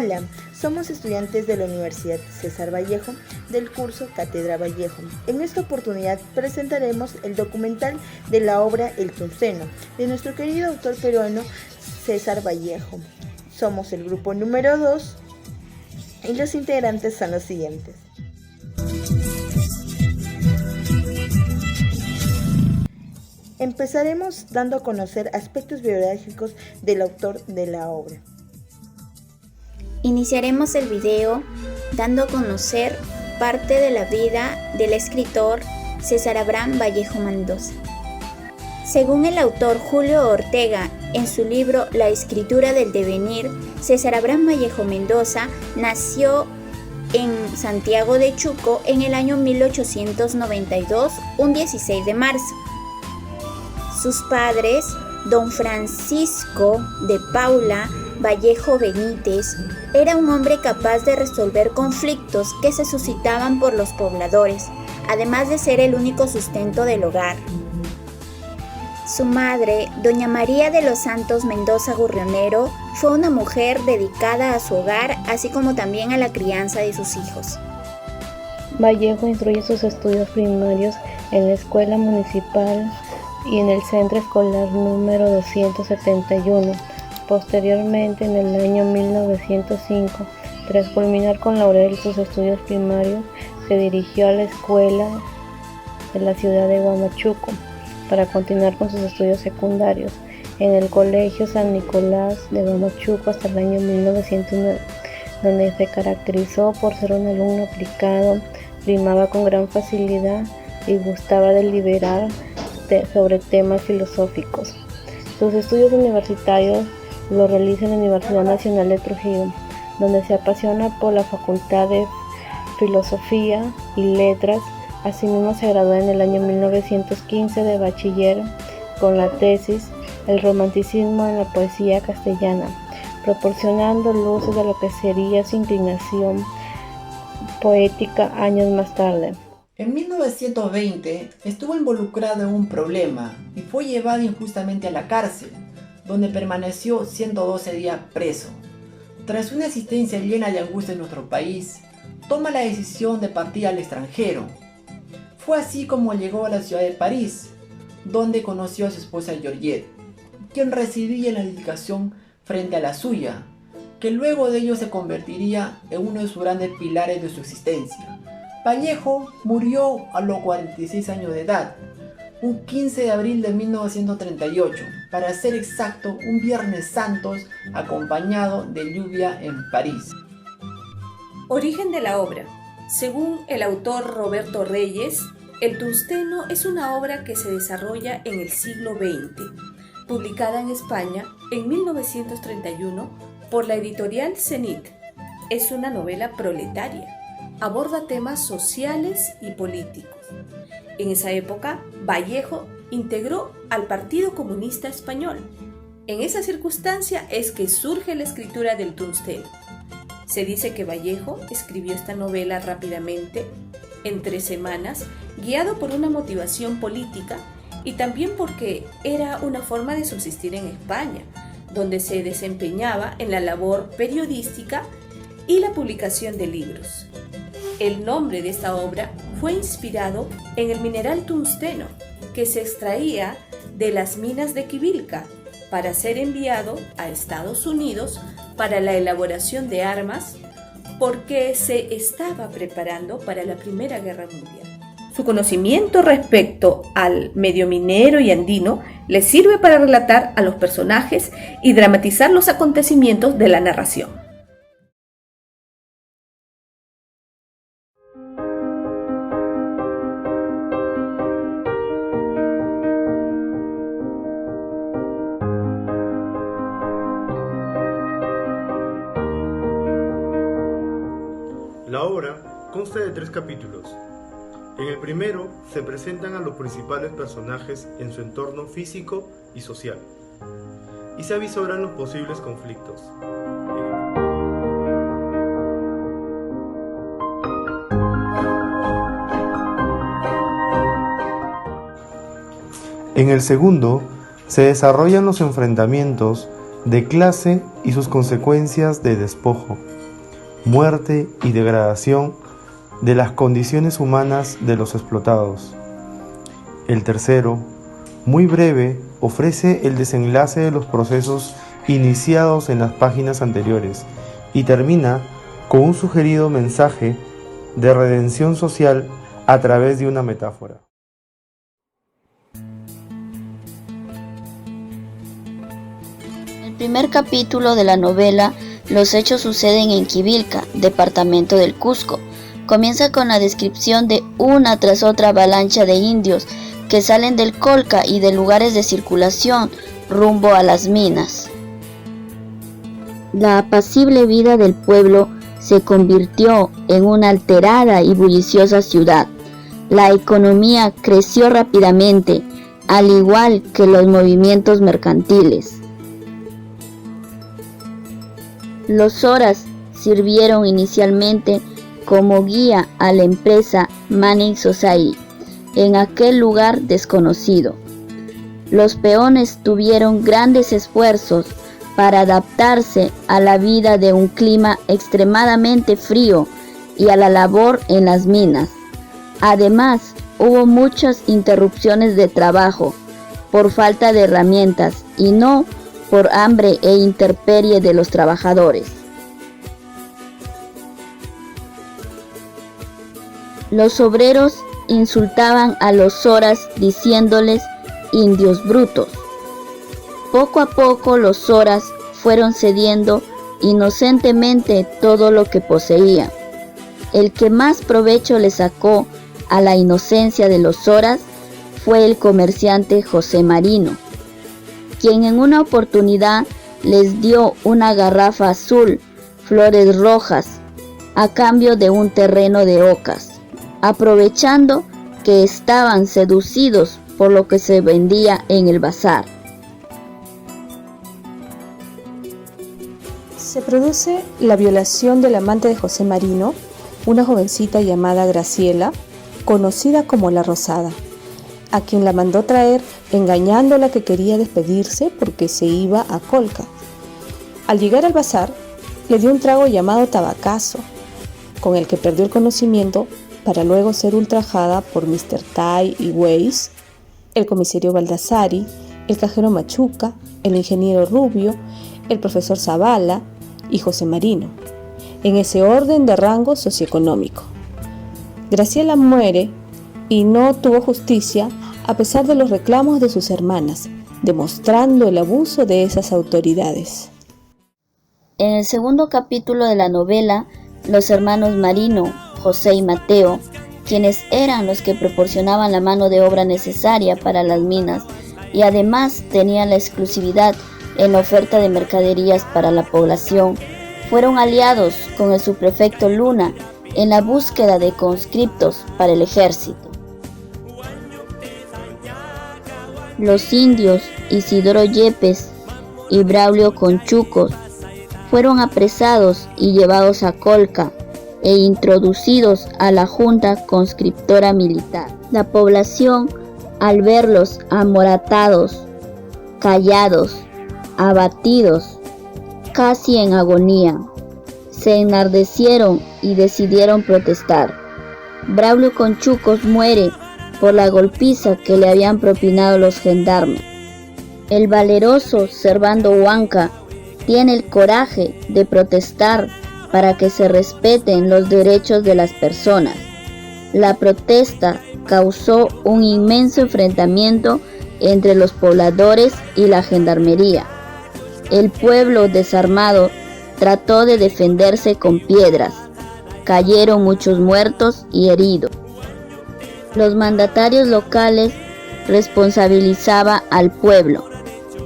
Hola, somos estudiantes de la Universidad César Vallejo del curso Cátedra Vallejo. En esta oportunidad presentaremos el documental de la obra El Tungsteno, de nuestro querido autor peruano César Vallejo. Somos el grupo número 2 y los integrantes son los siguientes. Empezaremos dando a conocer aspectos biográficos del autor de la obra. Iniciaremos el video dando a conocer parte de la vida del escritor César Abraham Vallejo Mendoza. Según el autor Julio Ortega, en su libro La escritura del devenir, César Abraham Vallejo Mendoza nació en Santiago de Chuco en el año 1892, un 16 de marzo. Sus padres, don Francisco de Paula Vallejo Benítez, era un hombre capaz de resolver conflictos que se suscitaban por los pobladores, además de ser el único sustento del hogar. Su madre, doña María de los Santos Mendoza Gurrionero, fue una mujer dedicada a su hogar, así como también a la crianza de sus hijos. Vallejo instruye sus estudios primarios en la Escuela Municipal y en el Centro Escolar número 271. Posteriormente, en el año 1905, tras culminar con laurel sus estudios primarios, se dirigió a la escuela de la ciudad de Huamachuco para continuar con sus estudios secundarios en el Colegio San Nicolás de Huamachuco hasta el año 1909, donde se caracterizó por ser un alumno aplicado, rimaba con gran facilidad y gustaba deliberar sobre temas filosóficos. Sus estudios universitarios los realiza en la Universidad Nacional de Trujillo, donde se apasiona por la Facultad de Filosofía y Letras. Asimismo se graduó en el año 1915 de bachiller con la tesis El romanticismo en la poesía castellana, proporcionando luces de lo que sería su inclinación poética años más tarde. En 1920 estuvo involucrado en un problema y fue llevado injustamente a la cárcel, donde permaneció 112 días preso. Tras una existencia llena de angustia en nuestro país, toma la decisión de partir al extranjero. Fue así como llegó a la ciudad de París, donde conoció a su esposa Georgette, quien residía en la edificación frente a la suya, que luego de ello se convertiría en uno de sus grandes pilares de su existencia. Vallejo murió a los 46 años de edad, un 15 de abril de 1938, para ser exacto, un Viernes Santos acompañado de lluvia en París. Origen de la obra. Según el autor Roberto Reyes, El Tungsteno es una obra que se desarrolla en el siglo XX, publicada en España en 1931 por la editorial Zenit. Es una novela proletaria. Aborda temas sociales y políticos. En esa época, Vallejo integró al Partido Comunista Español. En esa circunstancia es que surge la escritura del Tungsteno. Se dice que Vallejo escribió esta novela rápidamente, en 3 semanas, guiado por una motivación política y también porque era una forma de subsistir en España, donde se desempeñaba en la labor periodística y la publicación de libros. El nombre de esta obra fue inspirado en el mineral tungsteno, que se extraía de las minas de Quivilca para ser enviado a Estados Unidos para la elaboración de armas, porque se estaba preparando para la Primera Guerra Mundial. Su conocimiento respecto al medio minero y andino le sirve para relatar a los personajes y dramatizar los acontecimientos de la narración. La obra consta de 3 capítulos. En el primero se presentan a los principales personajes en su entorno físico y social, y se avisoran los posibles conflictos. En el segundo se desarrollan los enfrentamientos de clase y sus consecuencias de despojo, muerte y degradación de las condiciones humanas de los explotados. El tercero, muy breve, ofrece el desenlace de los procesos iniciados en las páginas anteriores y termina con un sugerido mensaje de redención social a través de una metáfora. En el primer capítulo de la novela, los hechos suceden en Quivilca, departamento del Cusco. Comienza con la descripción de una tras otra avalancha de indios que salen del Colca y de lugares de circulación rumbo a las minas. La apacible vida del pueblo se convirtió en una alterada y bulliciosa ciudad. La economía creció rápidamente, al igual que los movimientos mercantiles. Los Soras sirvieron inicialmente como guía a la empresa Manning Society en aquel lugar desconocido. Los peones tuvieron grandes esfuerzos para adaptarse a la vida de un clima extremadamente frío y a la labor en las minas. Además, hubo muchas interrupciones de trabajo por falta de herramientas y no por hambre e intemperie de los trabajadores. Los obreros insultaban a los Soras diciéndoles indios brutos. Poco a poco los Soras fueron cediendo inocentemente todo lo que poseían. El que más provecho le sacó a la inocencia de los Soras fue el comerciante José Marino, quien en una oportunidad les dio una garrafa azul, flores rojas, a cambio de un terreno de ocas, aprovechando que estaban seducidos por lo que se vendía en el bazar. Se produce la violación del amante de José Marino, una jovencita llamada Graciela, conocida como La Rosada, a quien la mandó traer engañándola que quería despedirse porque se iba a Colca. Al llegar al bazar, le dio un trago llamado tabacazo, con el que perdió el conocimiento para luego ser ultrajada por Mr. Tai y Weiss, el comisario Baldassari, el cajero Machuca, el ingeniero Rubio, el profesor Zavala y José Marino, en ese orden de rango socioeconómico. Graciela muere y no tuvo justicia a pesar de los reclamos de sus hermanas, demostrando el abuso de esas autoridades. En el segundo capítulo de la novela, los hermanos Marino, José y Mateo, quienes eran los que proporcionaban la mano de obra necesaria para las minas y además tenían la exclusividad en la oferta de mercaderías para la población, fueron aliados con el subprefecto Luna en la búsqueda de conscriptos para el ejército. Los indios Isidoro Yepes y Braulio Conchucos fueron apresados y llevados a Colca e introducidos a la Junta Conscriptora Militar. La población, al verlos amoratados, callados, abatidos, casi en agonía, se enardecieron y decidieron protestar. Braulio Conchucos muere por la golpiza que le habían propinado los gendarmes. El valeroso Servando Huanca tiene el coraje de protestar para que se respeten los derechos de las personas. La protesta causó un inmenso enfrentamiento entre los pobladores y la gendarmería. El pueblo desarmado trató de defenderse con piedras. Cayeron muchos muertos y heridos. Los mandatarios locales responsabilizaban al pueblo,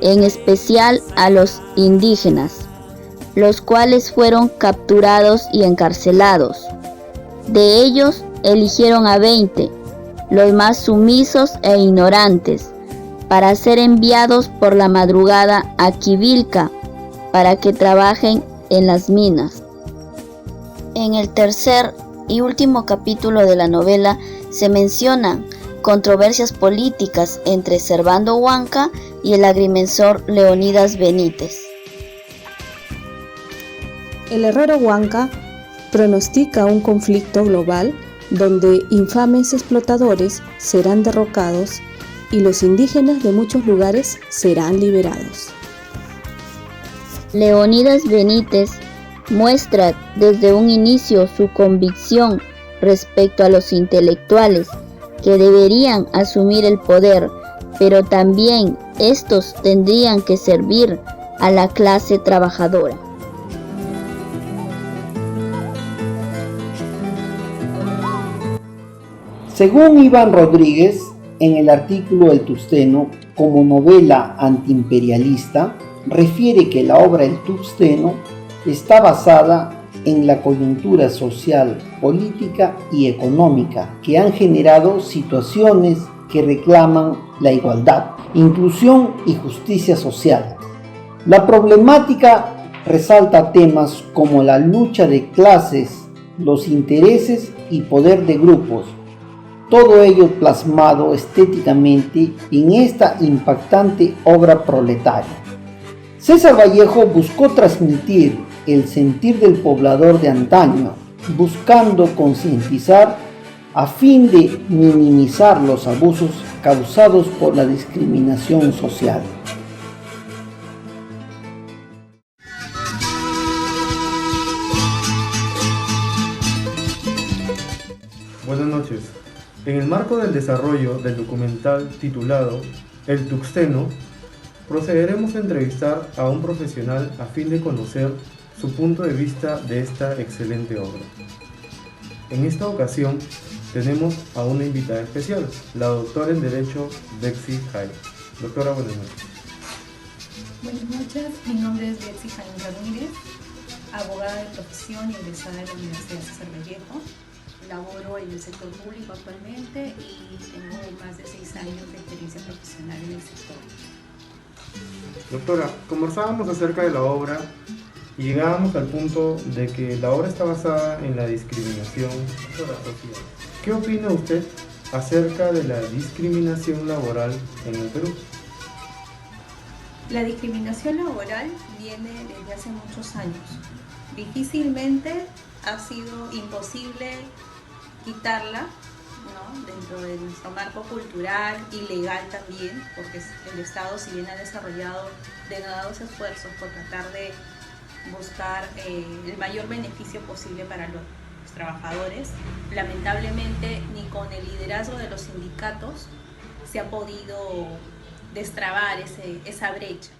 en especial a los indígenas, los cuales fueron capturados y encarcelados. De ellos eligieron a 20, los más sumisos e ignorantes, para ser enviados por la madrugada a Quivilca para que trabajen en las minas. En el tercer y último capítulo de la novela se mencionan controversias políticas entre Servando Huanca y el agrimensor Leonidas Benítez. El herrero Huanca pronostica un conflicto global donde infames explotadores serán derrocados y los indígenas de muchos lugares serán liberados. Leonidas Benítez muestra desde un inicio su convicción respecto a los intelectuales que deberían asumir el poder, pero también estos tendrían que servir a la clase trabajadora. Según Iván Rodríguez, en el artículo El Tusteno, como novela antiimperialista, refiere que la obra El Tusteno está basada en la coyuntura social, política y económica que han generado situaciones que reclaman la igualdad, inclusión y justicia social. La problemática resalta temas como la lucha de clases, los intereses y poder de grupos, todo ello plasmado estéticamente en esta impactante obra proletaria. César Vallejo buscó transmitir el sentir del poblador de antaño, buscando concientizar a fin de minimizar los abusos causados por la discriminación social. Buenas noches. En el marco del desarrollo del documental titulado El Tuxteno, procederemos a entrevistar a un profesional a fin de conocer su punto de vista de esta excelente obra. En esta ocasión tenemos a una invitada especial, la doctora en Derecho Betsy Jaime. Doctora, buenas noches. Buenas noches, mi nombre es Betsy Jaime Ramírez, abogada de profesión y egresada de la Universidad César Vallejo. Laboro en el sector público actualmente y tengo más de 6 años de experiencia profesional en el sector. Doctora, conversábamos acerca de la obra y llegábamos al punto de que la obra está basada en la discriminación social. ¿Qué opina usted acerca de la discriminación laboral en el Perú? La discriminación laboral viene desde hace muchos años. Difícilmente ha sido imposible quitarla, ¿no?, dentro de nuestro marco cultural y legal también, porque el Estado, si bien ha desarrollado denodados esfuerzos por tratar de buscar el mayor beneficio posible para los trabajadores, lamentablemente ni con el liderazgo de los sindicatos se ha podido destrabar esa brecha.